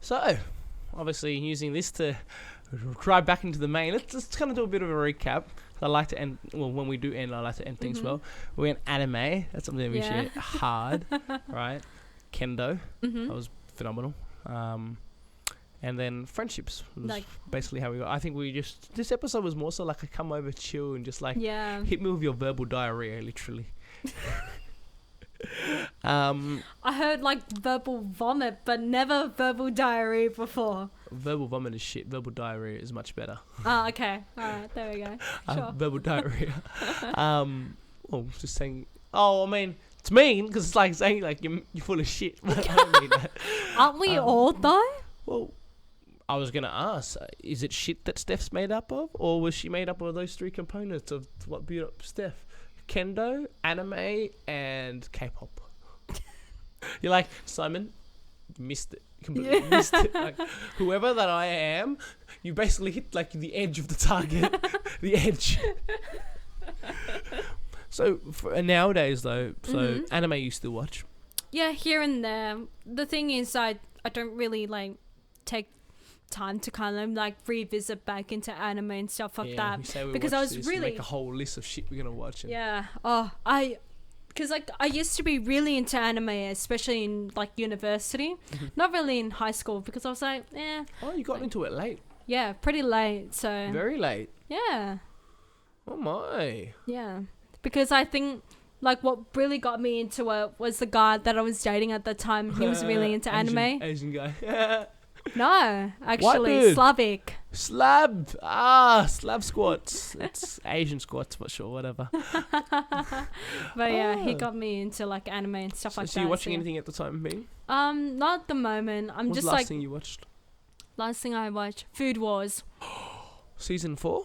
So, obviously, using this to drive back into the main, let's kind of do a bit of a recap. I like to end, well, when we do end, I like to end things well. We went anime. That's something we share hard, right? Kendo. That was phenomenal. And then friendships was basically how we got. I think this episode was more so like a come over, chill, and just like hit me with your verbal diarrhea, literally. I heard like verbal vomit, but never verbal diarrhea before. Verbal vomit is shit. Verbal diarrhea is much better. Oh, okay. All right. There we go. Sure. Verbal diarrhea. Well, just saying. Oh, I mean, it's mean because it's like saying like you're full of shit. I don't mean that. Aren't we all though? Well, I was gonna ask: is it shit that Steph's made up of, or was she made up of those three components of what built up Steph? Kendo, anime, and K-pop. You're like, Simon, you missed it. Completely missed it. Like, whoever that I am, you basically hit like the edge of the target. The edge. So nowadays though, anime you still watch? Yeah, here and there. The thing is, I don't really like take time to kind of like revisit back into anime and stuff like that, because I was really make a whole list of shit we're gonna watch. Because like I used to be really into anime, especially in like university, not really in high school, because I was like, Oh, you got into it late. Yeah, pretty late. So very late. Yeah. Oh my. Yeah, because I think like what really got me into it was the guy that I was dating at the time. He was really into anime. Asian guy. No, actually, Slavic. Slab squats. It's Asian squats for sure, whatever. But yeah, he got me into like anime and stuff like that. So you watching anything at the time, being? Not at the moment. I'm What's just the like. last thing you watched? Last thing I watched, Food Wars. Season 4?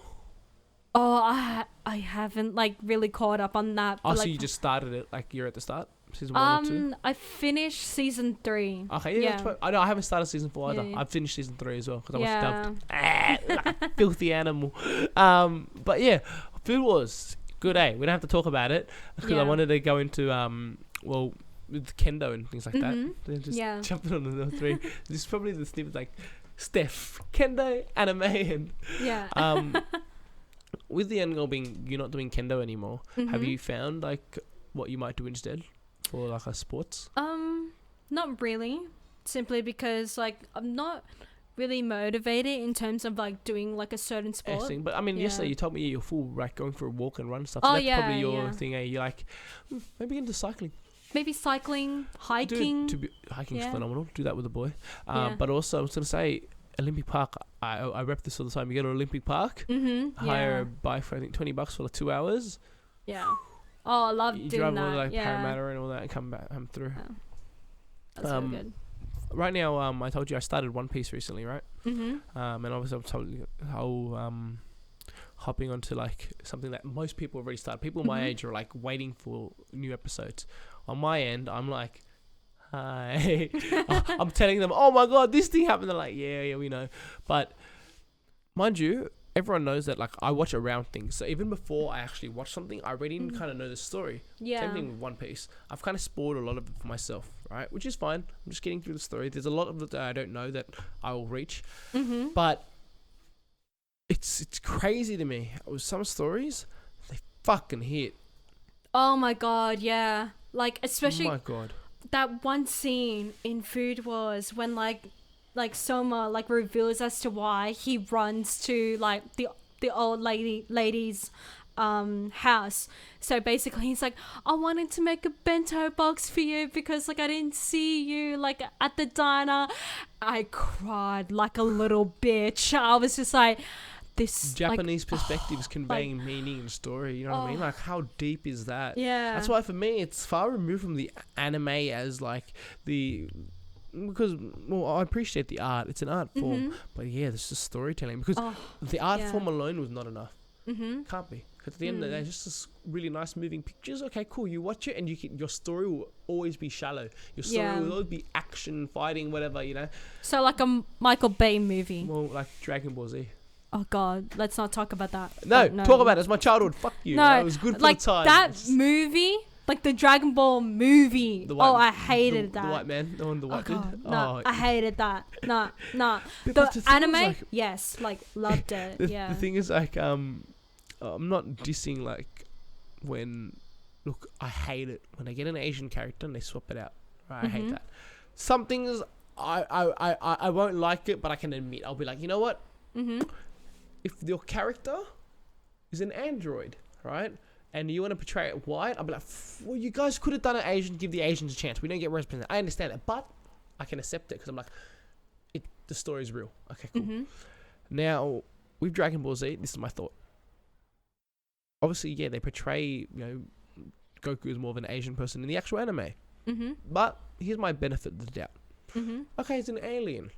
Oh, I haven't like really caught up on that. Oh, so you just started it, like you're at the start? Season 1 or 2? I finished season 3. Okay, yeah. I haven't started season 4 either. I've finished season 3 as well because I was dubbed like a filthy animal. But yeah, Food Wars, good. We don't have to talk about it because I wanted to go into with kendo and things like that. Then just jumping on the 3. This is probably the snippet like Steph, kendo, anime, and with the end goal being you're not doing kendo anymore. Have you found like what you might do instead? For like a sports? Not really. Simply because like I'm not really motivated in terms of like doing like a certain sport. But I mean, yesterday you told me you're full like going for a walk and run stuff. So that's probably your thing. You're like maybe into cycling. Maybe cycling, hiking. Hiking's phenomenal. Do that with a boy. But also I was gonna say Olympic Park. I rep this all the time. You go to Olympic Park, hire a bike for I think $20 for like 2 hours. Yeah. Oh, I love doing that. You drive all like Parramatta and all that and come through. Oh. That's so good. Right now, I told you I started One Piece recently, right? And obviously I'm totally hopping onto like something that most people already started. People my age are like waiting for new episodes. On my end, I'm like, hi. I'm telling them, oh my god, this thing happened. They're like, yeah, we know. But mind you, everyone knows that like I watch around things. So even before I actually watch something, I already kind of know the story. Yeah. Same thing with One Piece. I've kind of spoiled a lot of it for myself, right? Which is fine. I'm just getting through the story. There's a lot of it that I don't know that I will reach. But it's crazy to me. With some stories, they fucking hit. Oh my god, yeah. Like especially oh my god. That one scene in Food Wars when like Soma like reveals as to why he runs to like the old lady's house. So basically he's like, I wanted to make a bento box for you because like I didn't see you like at the diner. I cried like a little bitch. I was just like, this Japanese perspectives conveying meaning and story, you know what I mean? Like how deep is that? Yeah. That's why for me it's far removed from the anime as like because I appreciate the art. It's an art form. But yeah, this is storytelling. Because the art form alone was not enough. Can't be. Because at the end of the day, it's just this really nice moving pictures. Okay, cool. You watch it and your story will always be shallow. Your story will always be action, fighting, whatever, you know. So like a Michael Bay movie. Well, like Dragon Ball Z. Oh God, let's not talk about that. No, talk about it. It's my childhood. Fuck you. No, it was good for like the time. That movie, like the Dragon Ball movie. I hated that. The white man, the white dude. God, no, I hated that. No. But The anime, yes, like loved it. The thing is, like, I'm not dissing, like, when, look, I hate it when they get an Asian character and they swap it out. Right? I hate that. Some things I won't like it, but I can admit, I'll be like, you know what? If your character is an android, right, and you want to portray it white, I'll be like, well, you guys could have done it Asian, give the Asians a chance. We don't get represented. I understand it, but I can accept it because I'm like, the story's real. Okay, cool. Now, with Dragon Ball Z, this is my thought. Obviously, yeah, they portray, you know, Goku as more of an Asian person in the actual anime. But here's my benefit of the doubt. Okay, he's an alien,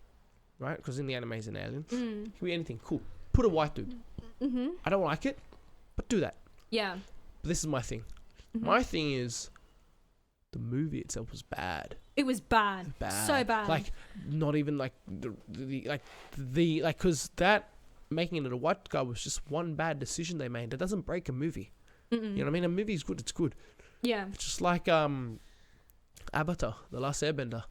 right? Because in the anime, he's an alien. He can be anything. Cool. Put a white dude. I don't like it, but do that. Yeah. But this is my thing. My thing is, the movie itself was bad. It was bad. So bad. Like, not even like because that making it a white guy was just one bad decision they made. That doesn't break a movie. You know what I mean? A movie's good. It's good. Yeah. It's just like Avatar, The Last Airbender.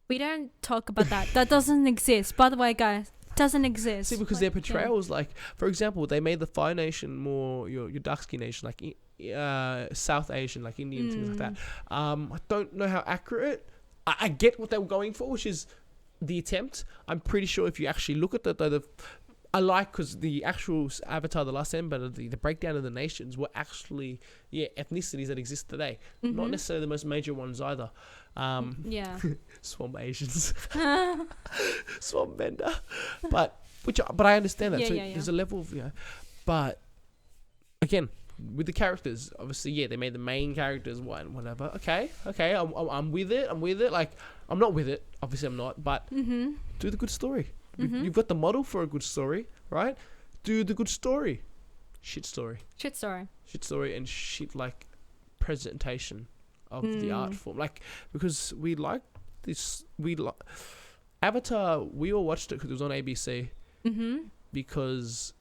We don't talk about that. That doesn't exist. By the way, guys, doesn't exist. See, because their portrayal was like, for example, they made the Fire Nation more your dark skin nation, like South Asian, like Indian, things like that. I don't know how accurate. I get what they were going for, which is the attempt. I'm pretty sure if you actually look at the I like, because the actual Avatar, The Last Airbender, the breakdown of the nations were actually, ethnicities that exist today. Not necessarily the most major ones either. Swamp Asians. Swamp Bender. But I understand that. There's a level of, but again, with the characters, obviously, they made the main characters one, whatever. Okay, I'm with it. Like, I'm not with it. Obviously, I'm not. But do the good story. You've got the model for a good story, right? Do the good story. Shit story and shit like presentation of the art form. Like, because we like this, Avatar, we all watched it because it was on ABC. Because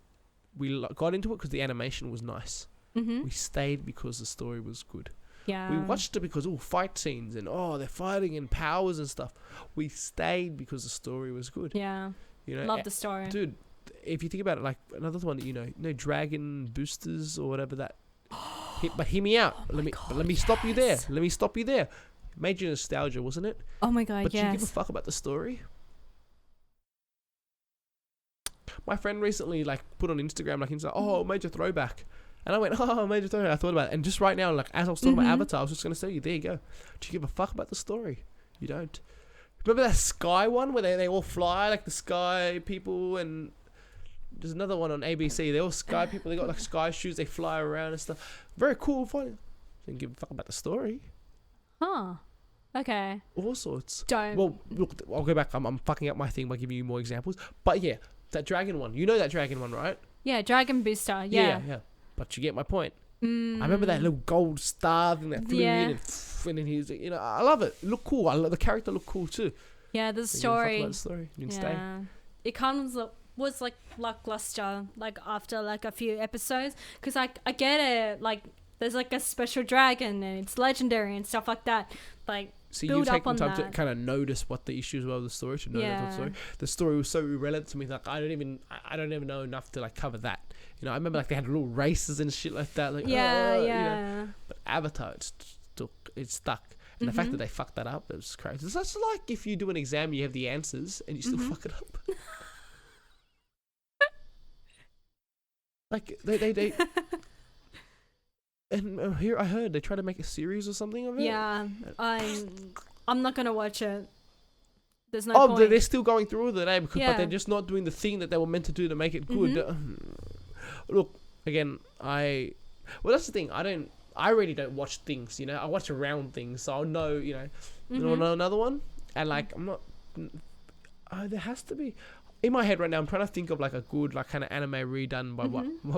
we got into it because the animation was nice. We stayed because the story was good. Yeah. We watched it because, fight scenes and, they're fighting and powers and stuff. We stayed because the story was good. Yeah. Love the story. Dude, if you think about it, like another one, Dragon Boosters or whatever that. But hear me out. Let me stop you there. Let me stop you there. Major nostalgia, wasn't it? Oh my God, but yes. But you give a fuck about the story? My friend recently, put on Instagram, he's like, major throwback. And I went, major throwback. I thought about it. And just right now, as I was talking about Avatar, I was just going to say, there you go. Do you give a fuck about the story? You don't. Remember that Sky one where they all fly, like the Sky people, and there's another one on ABC. They're all Sky people. They got Sky shoes. They fly around and stuff. Very cool. Fun. Didn't give a fuck about the story. Huh. Okay. All sorts. Don't. Well, look, I'll go back. I'm fucking up my thing by giving you more examples. But yeah, that dragon one. You know that dragon one, right? Yeah, Dragon Booster. Yeah. But you get my point. I remember that little gold star thing that flew in and then he was, I love it. It looked cool. The character looked cool too. Yeah, the story. The story. You didn't stay. It was lackluster after a few episodes, because I get it, there's a special dragon and it's legendary and stuff like that. So you take the time to kind of notice what the issues were of the story, to know the story. The story was so irrelevant to me, I don't even know enough to cover that. I remember they had little races and shit like that. But Avatar, it's stuck. And the fact that they fucked that up, it was crazy. It's just like if you do an exam, you have the answers and you still fuck it up. They and here I heard they try to make a series or something of it. Yeah, I'm not gonna watch it. There's no point. They're still going through with it, but they're just not doing the thing that they were meant to do to make it good. Look, again, that's the thing. I really don't watch things, I watch around things, so I'll know, know another one, and I'm not. There has to be. In my head right now, I'm trying to think of a good kind of anime redone by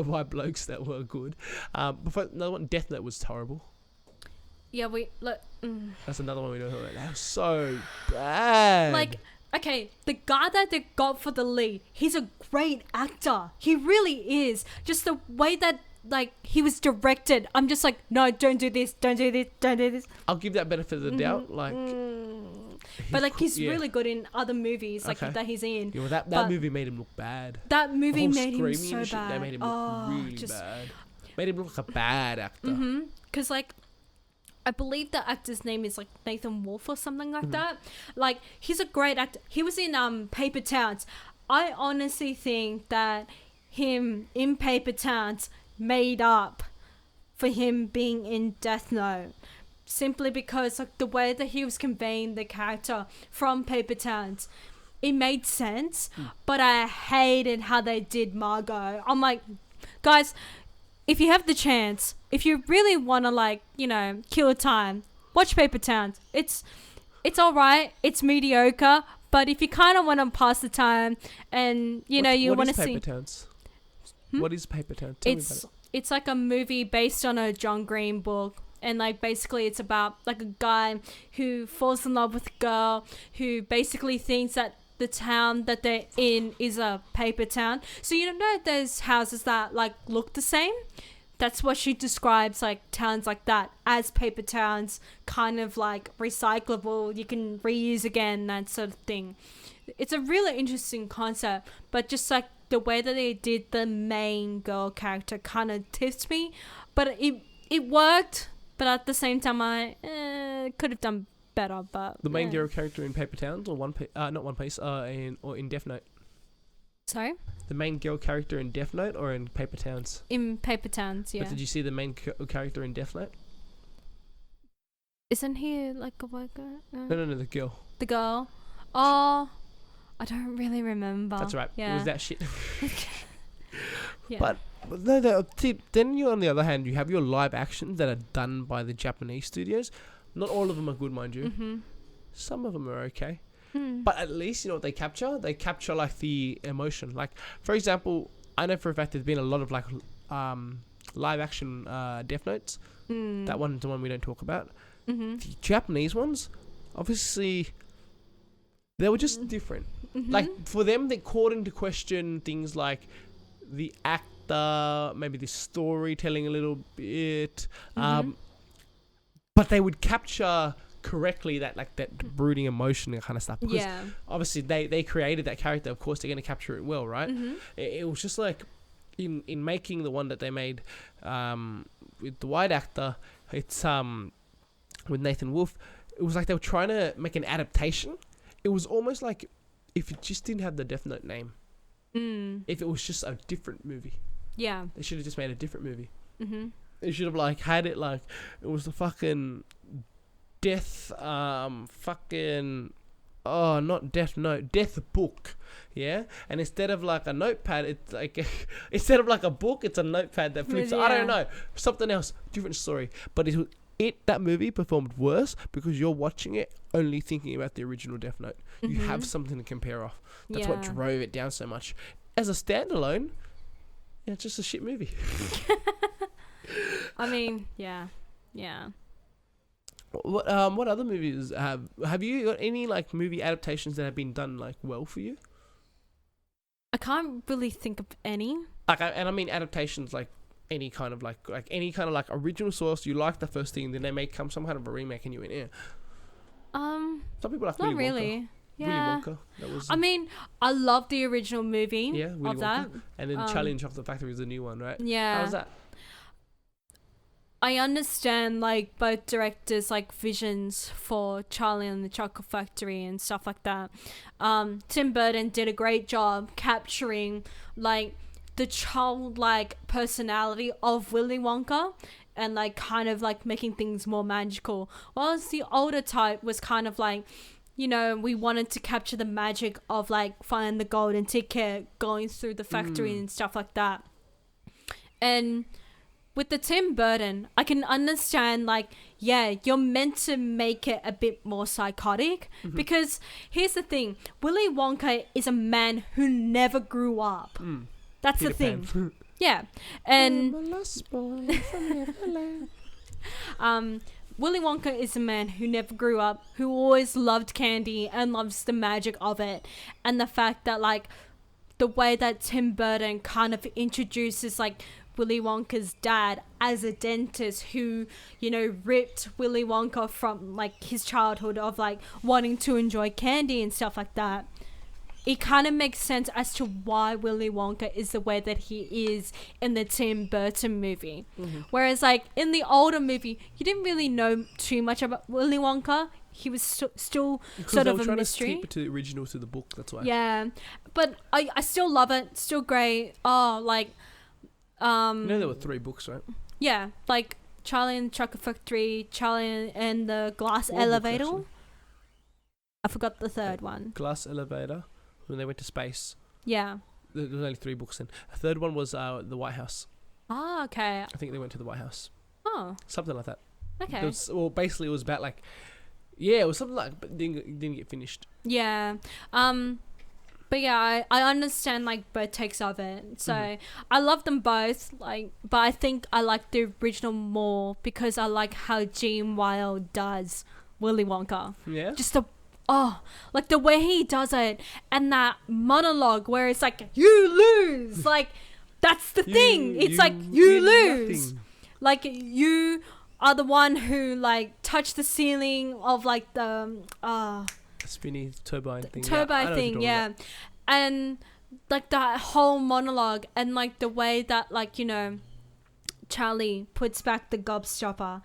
by blokes that were good. Before another one, Death Note was horrible. Yeah, That's another one we know about. That was so bad. Okay, the guy that they got for the lead, he's a great actor. He really is. Just the way that like he was directed. I'm just like, no, don't do this, don't do this, don't do this. I'll give that benefit of the doubt. Like, But like he's really good in other movies like that he's in. Yeah, well, that movie made him look bad. That movie The whole made him screaming so and shit, They bad. made him look really bad. Made him look like a bad actor. Because like I believe the actor's name is like Nathan Wolf or something like that. Like he's a great actor. He was in Paper Towns. I honestly think that him in Paper Towns made up for him being in Death Note, simply because like the way that he was conveying the character from Paper Towns, it made sense. But I hated how they did Margot. I'm like, guys, if you have the chance, if you really want to like, you know, kill time, watch Paper Towns. It's all right. It's mediocre. But if you kind of want to pass the time and, you know, you want to see... What is Paper Towns? What is Paper Towns? Tell me about it. It's like a movie based on a John Green book. And like basically it's about like a guy who falls in love with a girl who basically thinks that the town that they're in is a paper town. So you don't know there's houses that like look the same. That's what she describes, like towns like that as paper towns, kind of like recyclable, you can reuse again, that sort of thing. It's a really interesting concept, but just like the way that they did the main girl character kind of tips me. But it worked, but at the same time I could have done better. But the main girl character in Paper Towns or not One Piece, in Death Note. Sorry? The main girl character in Death Note or in Paper Towns? In Paper Towns, yeah. But did you see the main character in Death Note? Isn't he like a white guy? No, the girl. The girl? Oh, I don't really remember. That's right. Yeah. It was that shit. Yeah. But no, then you, on the other hand, you have your live actions that are done by the Japanese studios. Not all of them are good, mind you. Some of them are okay. But at least, you know what they capture? They capture, like, the emotion. Like, for example, I know for a fact there's been a lot of, like, live-action Death Notes. That one's the one we don't talk about. The Japanese ones, obviously, they were just different. Like, for them, they called into question things like the actor, maybe the storytelling a little bit. But they would capture... correctly that brooding emotion and kind of stuff, because obviously they created that character. Of course they're going to capture it well, right? It was just like in making the one that they made with the white actor, it's with Nathan Wolf, it was like they were trying to make an adaptation. It was almost like if it just didn't have the Death Note name, if it was just a different movie, they should have just made a different movie. They should have like had it like it was the fucking Death not Death Note, Death Book, yeah. And instead of like a notepad, it's like instead of like a book, it's a notepad that flips. I don't know, something else, different story. But that movie performed worse because you're watching it only thinking about the original Death Note. You have something to compare off. That's what drove it down so much. As a standalone, it's just a shit movie. I mean, yeah. What other movies have you got any like movie adaptations that have been done like well for you? I can't really think of any. Like, and I mean adaptations like any kind of like any kind of like original source. You like the first thing, then they make some kind of a remake, and you went some people like not Willy Wonka. really. Yeah. Willy Wonka. That was. I mean, I love the original movie. Yeah, Willy of Wonka. that. And then Charlie and the Chocolate Factory is the new one, right? Yeah. How was that? I understand like both directors like visions for Charlie and the Chocolate Factory and stuff like that. Tim Burton did a great job capturing like the childlike personality of Willy Wonka and like kind of like making things more magical. Whilst the older type was kind of like, you know, we wanted to capture the magic of like finding the golden ticket, going through the factory and stuff like that. And with the Tim Burton, I can understand like, yeah, you're meant to make it a bit more psychotic because here's the thing. Willy Wonka is a man who never grew up. That's Peter the thing. Pan. Yeah. And Willy Wonka is a man who never grew up, who always loved candy and loves the magic of it. And the fact that like the way that Tim Burton kind of introduces like Willy Wonka's dad as a dentist who, you know, ripped Willy Wonka from like his childhood of like wanting to enjoy candy and stuff like that. It kind of makes sense as to why Willy Wonka is the way that he is in the Tim Burton movie. Whereas like in the older movie, you didn't really know too much about Willy Wonka. He was still Because sort they of were a trying mystery. to keep it to the original, to the book. That's why. Yeah, but I still love it. Still great. Oh, like You know there were 3 books, right? yeah, like Charlie and the Chocolate Factory, Charlie and the Glass 4 books, Elevator. actually. I forgot the third one. Glass Elevator, when they went to space. Yeah. There was only 3 books in. The third one was the White House. Oh, okay. I think they went to the White House. Oh, Something like that. okay. Basically it was about like, yeah, it was something like, but didn't get finished. Yeah. But yeah, I understand like both takes of it. So I love them both, like, but I think I like the original more because I like how Gene Wilder does Willy Wonka. Yeah. Just like the way he does it, and that monologue where it's like you lose, like that's the thing. It's like you lose, nothing. like you are the one who like touched the ceiling of like the Spinny turbine thing. turbine thing, yeah. And like that whole monologue and like the way that like, you know, Charlie puts back the gobstopper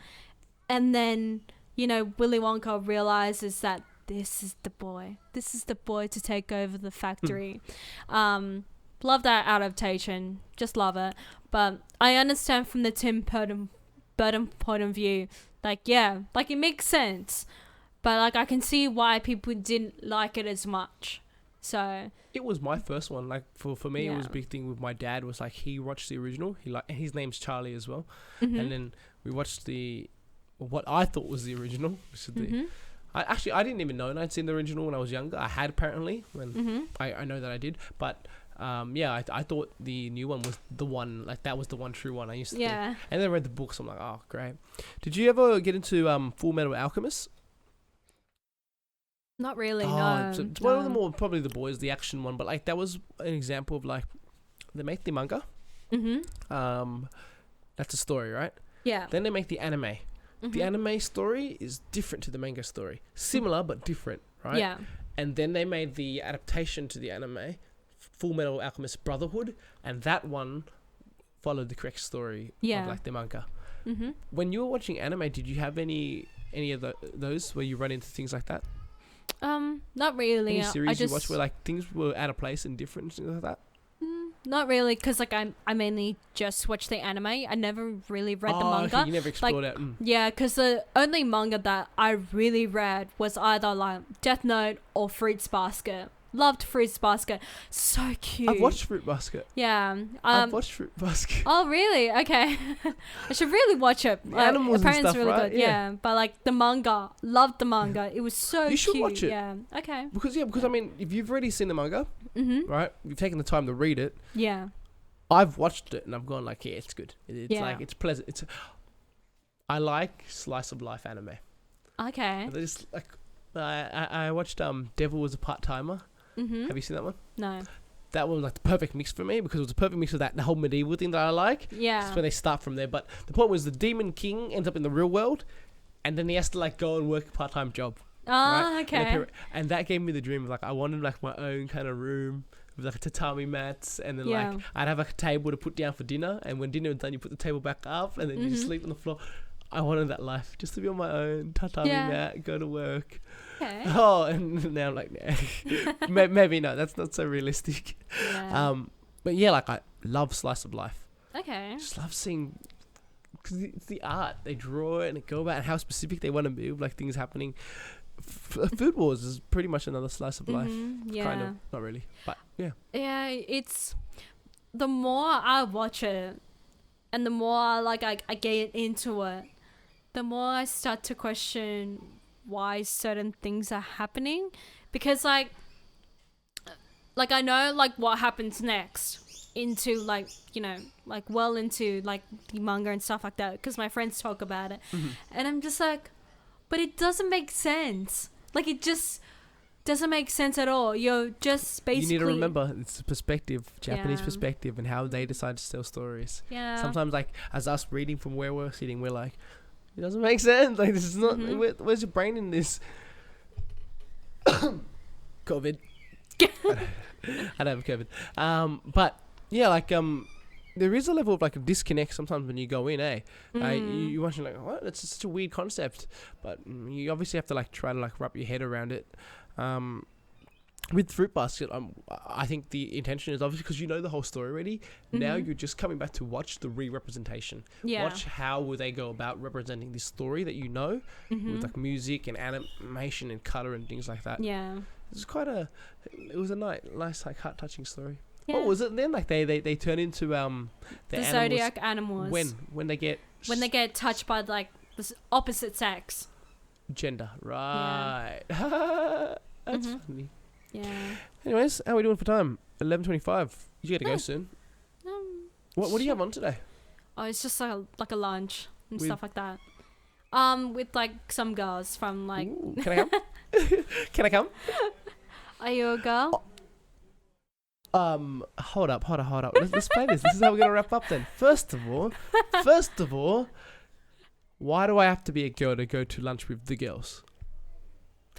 and then, you know, Willy Wonka realizes that this is the boy to take over the factory. Love that adaptation, just love it. But I understand from the Tim Burton point of view, like, yeah, like it makes sense. But like I can see why people didn't like it as much. So it was my first one. Like for me, it was a Yeah. big thing with my dad. Was like he watched the original. And his name's Charlie as well. And then we watched what I thought was the original, which is I didn't even know I'd seen the original when I was younger. I had apparently when I know that I did, but I thought the new one was the one, like that was the one true one. I used to think. And then I read the books. I'm like, oh great. Did you ever get into Full Metal Alchemist? not really, Oh, no. it's one of the more probably the boys, the action one, but like that was an example of like they make the manga. That's a story, right? Yeah. Then they make the anime. The anime story is different to the manga story. Similar but different, right? Yeah. And then they made the adaptation to the anime, Full Metal Alchemist Brotherhood, and that one followed the correct story of like the manga. When you were watching anime, did you have any of those where you run into things like that? Not really. Any series I just you watched where like things were out of place and different and things like that? not really, because like I mainly just watch the anime. I never really read the manga. Okay, you never explored like, it. Yeah, because the only manga that I really read was either like Death Note or Fruits Basket. Loved Fruits Basket. So cute. I've watched Fruit Basket. Yeah. I've watched Fruit Basket. Oh really? Okay. I should really watch it. Animals and apparently it's stuff, really right? good. Yeah. But like the manga, loved the manga. It was so You cute. should watch it. Yeah. Okay. Because I mean, if you've already seen the manga, right? You've taken the time to read it. Yeah. I've watched it and I've gone like, yeah, it's good. It's Yeah. like it's pleasant. I like slice of life anime. Okay. They just like I watched Devil Was a Part-Timer. Have you seen that one? No. That one was like the perfect mix for me because it was a perfect mix of that the whole medieval thing that I like. Yeah. That's where they start from there. But the point was the Demon King ends up in the real world, and then he has to like go and work a part-time job. Ah, right? okay. And that gave me the dream of like I wanted like my own kind of room with like tatami mats, and then like I'd have like a table to put down for dinner, and when dinner was done, you put the table back up, and then you just sleep on the floor. I wanted that life, just to be on my own, tatami mat, go to work. Okay. Oh, and now I'm like, nah. Maybe no, that's not so realistic. Yeah. But yeah, like I love slice of life. Okay. Just love seeing, because it's the art they draw it and it go about and how specific they want to be with like things happening. Food Wars is pretty much another slice of life. Yeah. Kind of, not really, but yeah. Yeah, it's the more I watch it and the more I get into it, the more I start to question why certain things are happening, because like I know like what happens next into like, you know, like well into like the manga and stuff like that, because my friends talk about it, and I'm just like, but it doesn't make sense. Like it just doesn't make sense at all. You're just basically... You need to remember, it's a perspective, Japanese Yeah. perspective, and how they decide to tell stories. Yeah. Sometimes, like, as us reading from where we're sitting, we're like, it doesn't make sense. Like, this is not... Mhm. Where's your brain in this? COVID. I don't have COVID. But, yeah, like, there is a level of, like, a disconnect sometimes when you go in, eh? You watch like, what? That's such a weird concept. But you obviously have to, like, try to, like, wrap your head around it. With Fruit Basket, I think the intention is obviously because you know the whole story already. Now you're just coming back to watch the re-representation. Yeah. Watch how will they go about representing this story that you know with like music and animation and color and things like that. Yeah. It was a nice like heart touching story. Yeah. What was it then? Like they turn into the animals zodiac animals. when they get touched by like the opposite sex. gender, right? That's funny. Yeah. Anyways, how are we doing for time? 11:25. You gotta go soon. What do you have on today? Oh, it's just like a lunch and With- stuff like that. With like some girls from like. Ooh, can I come? Can I come? Are you a girl? Hold up. Let's play this. This is how we're gonna wrap up then. First of all, why do I have to be a girl to go to lunch with the girls?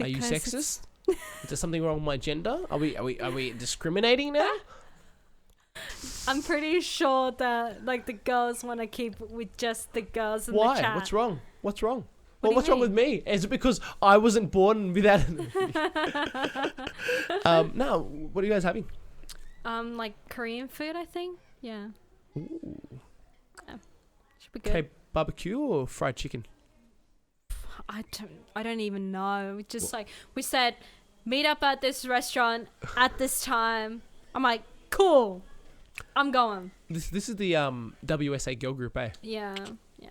Are you Because sexist? Is there something wrong with my gender? Are we discriminating now? I'm pretty sure that like the girls want to keep with just the girls in the Why? chat. What's wrong? What do you What's wrong with me? Is it because I wasn't born without? No. What are you guys having? Like Korean food, I think. Yeah. Ooh. Should be good. Okay, barbecue or fried chicken? I don't even know. We just like we said, meet up at this restaurant at this time. I'm like, cool. I'm going. This is the WSA girl group, eh? Yeah.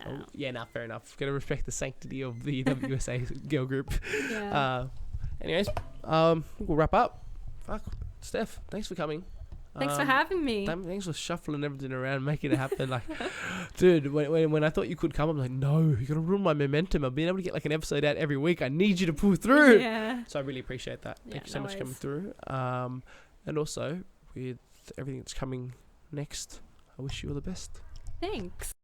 Oh, yeah, nah, fair enough. Gotta respect the sanctity of the WSA girl group. Yeah. Anyways, we'll wrap up. Fuck, Steph, thanks for coming. Thanks for having me. Thanks for shuffling everything around, making it happen. Like, dude, when I thought you could come, I'm like, no, you're gonna ruin my momentum. I've been able to get like an episode out every week. I need you to pull through. Yeah. So I really appreciate that. Yeah, Thank you so no much for coming worries. through. And also with everything that's coming next, I wish you all the best. Thanks.